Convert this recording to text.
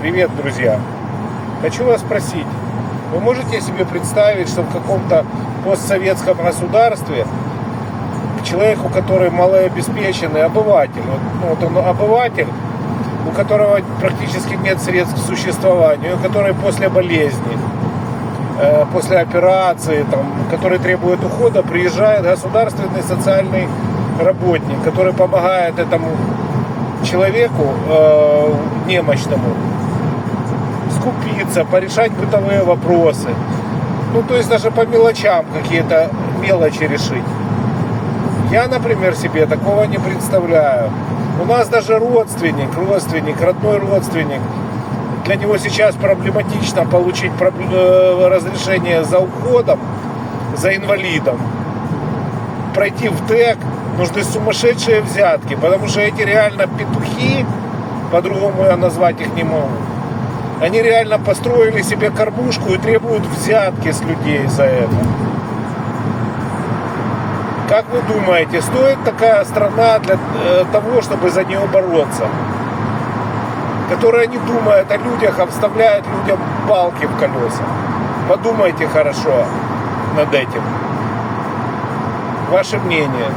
Привет, друзья! Хочу вас спросить, вы можете себе представить, что в каком-то постсоветском государстве человеку, который малообеспеченный обыватель, вот он обыватель, у которого практически нет средств к существованию, который после болезни, после операции, который требует ухода, приезжает государственный социальный работник, который помогает этому человеку немощному скупиться, порешать бытовые вопросы. То есть даже по мелочам какие-то мелочи решить. Я, например, себе такого не представляю. У нас даже родственник, родной родственник, для него сейчас проблематично получить разрешение за уходом, за инвалидом. Пройти в ТЭК нужны сумасшедшие взятки, потому что эти реально петухи, по-другому я назвать их не могу, они реально построили себе кормушку и требуют взятки с людей за это. Как вы думаете, стоит такая страна для того, чтобы за нее бороться? Которая не думает о людях, а вставляет людям палки в колеса. Подумайте хорошо над этим. Ваше мнение.